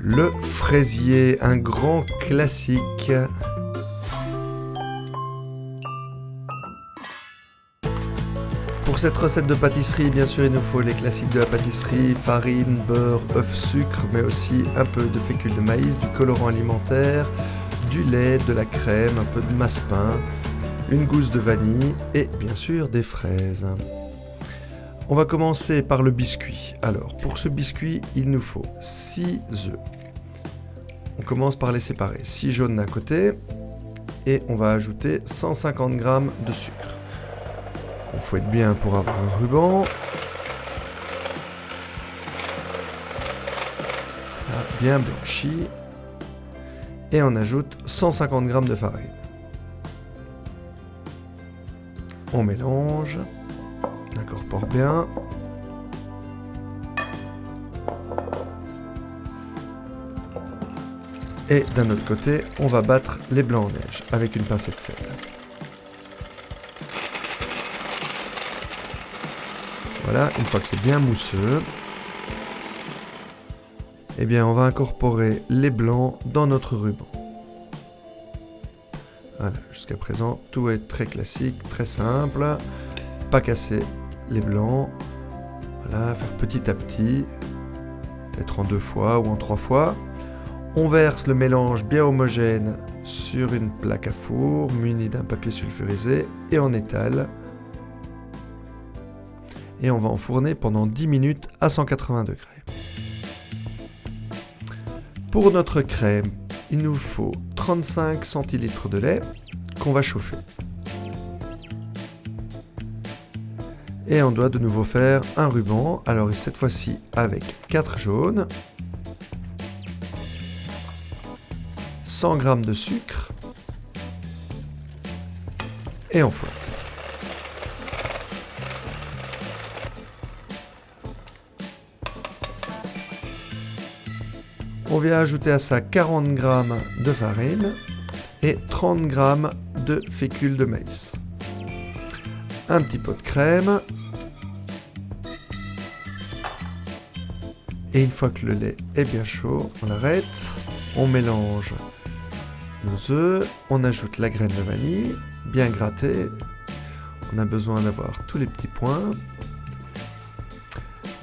Le fraisier, un grand classique. Pour cette recette de pâtisserie, bien sûr, il nous faut les classiques de la pâtisserie, farine, beurre, œuf, sucre, mais aussi un peu de fécule de maïs, du colorant alimentaire, du lait, de la crème, un peu de massepain, une gousse de vanille et bien sûr des fraises. On va commencer par le biscuit. Alors, pour ce biscuit, il nous faut 6 œufs. On commence par les séparer. 6 jaunes d'un côté et on va ajouter 150 g de sucre. On fouette bien pour avoir un ruban. Là, bien blanchi. Et on ajoute 150 g de farine. On mélange. On incorpore bien. Et d'un autre côté, on va battre les blancs en neige avec une pincée de sel. Voilà, une fois que c'est bien mousseux, eh bien on va incorporer les blancs dans notre ruban. Voilà, jusqu'à présent, tout est très classique, très simple. Pas casser les blancs. Voilà, faire petit à petit, peut-être en 2 fois ou en 3 fois. On verse le mélange bien homogène sur une plaque à four munie d'un papier sulfurisé et on étale. Et on va enfourner pendant 10 minutes à 180 degrés. Pour notre crème, il nous faut 35 centilitres de lait qu'on va chauffer. Et on doit de nouveau faire un ruban, alors cette fois-ci avec 4 jaunes, 100 g de sucre et on fouette. On vient ajouter à ça 40 g de farine et 30 g de fécule de maïs. Un petit pot de crème. Et une fois que le lait est bien chaud, on l'arrête. On mélange nos œufs. On ajoute la graine de vanille, bien grattée. On a besoin d'avoir tous les petits points.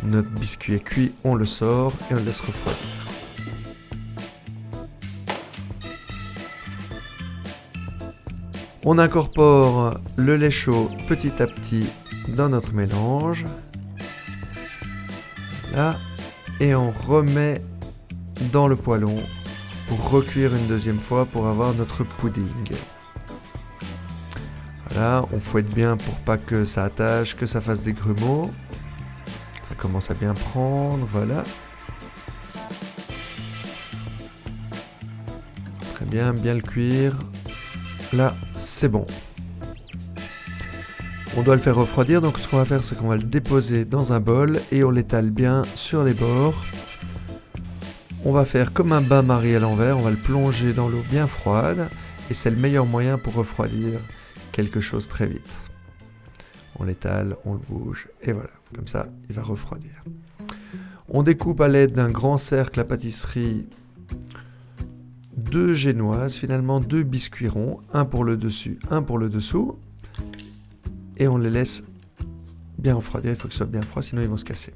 Notre biscuit est cuit, on le sort et on le laisse refroidir. On incorpore le lait chaud petit à petit dans notre mélange. Là, et on remet dans le poêlon pour recuire une deuxième fois pour avoir notre pudding. Voilà, on fouette bien pour pas que ça attache, que ça fasse des grumeaux. Ça commence à bien prendre, voilà. Très bien, bien le cuire. Là, c'est bon. On doit le faire refroidir, donc ce qu'on va faire, c'est qu'on va le déposer dans un bol et on l'étale bien sur les bords. On va faire comme un bain-marie à l'envers, on va le plonger dans l'eau bien froide et c'est le meilleur moyen pour refroidir quelque chose très vite. On l'étale, on le bouge et voilà, comme ça, il va refroidir. On découpe à l'aide d'un grand cercle à pâtisserie 2 génoises, finalement 2 biscuits ronds, un pour le dessus, un pour le dessous. Et on les laisse bien refroidir, il faut que ce soit bien froid, sinon ils vont se casser.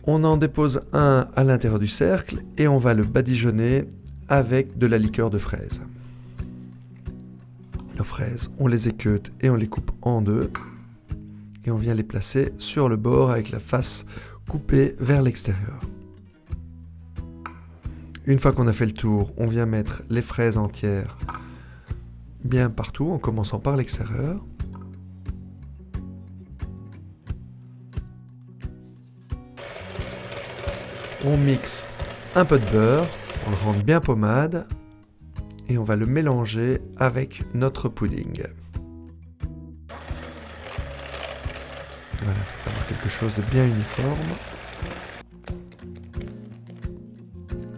On en dépose un à l'intérieur du cercle et on va le badigeonner avec de la liqueur de fraise. Nos fraises, on les équeute et on les coupe en 2. Et on vient les placer sur le bord avec la face coupée vers l'extérieur. Une fois qu'on a fait le tour, on vient mettre les fraises entières bien partout, en commençant par l'extérieur. On mixe un peu de beurre, on le rend bien pommade et on va le mélanger avec notre pudding. Voilà, pour avoir quelque chose de bien uniforme.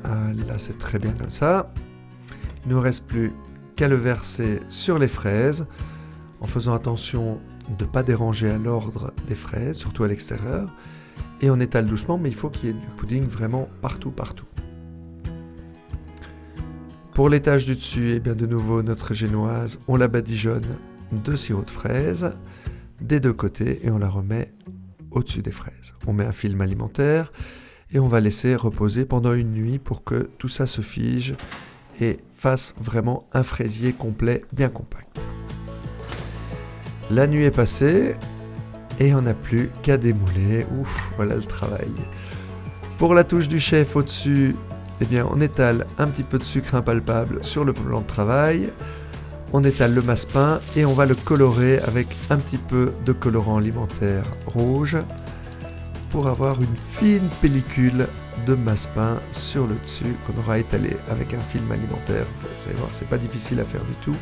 Ah, là, c'est très bien comme ça. Il ne nous reste plus qu'à le verser sur les fraises en faisant attention de ne pas déranger à l'ordre des fraises, surtout à l'extérieur. et on étale doucement, mais il faut qu'il y ait du pudding vraiment partout. Pour l'étage du dessus, et bien de nouveau notre génoise, on la badigeonne de sirop de fraise des deux côtés et on la remet au-dessus des fraises. On met un film alimentaire et on va laisser reposer pendant une nuit pour que tout ça se fige et fasse vraiment un fraisier complet bien compact. La nuit est passée et on n'a plus qu'à démouler. Ouf, voilà le travail. Pour la touche du chef au-dessus, eh bien, on étale un petit peu de sucre impalpable sur le plan de travail. On étale le massepain et on va le colorer avec un petit peu de colorant alimentaire rouge pour avoir une fine pellicule de massepain sur le dessus qu'on aura étalé avec un film alimentaire. Vous allez voir, c'est pas difficile à faire du tout.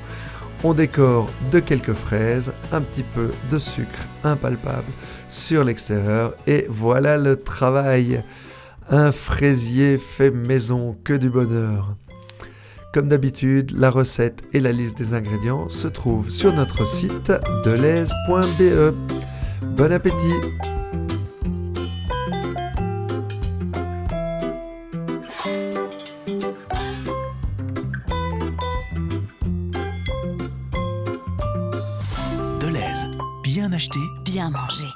On décore de quelques fraises, un petit peu de sucre impalpable sur l'extérieur et voilà le travail. Un fraisier fait maison, que du bonheur. Comme d'habitude, la recette et la liste des ingrédients se trouvent sur notre site delhaize.be. Bon appétit! Delhaize, bien acheté, Bien manger.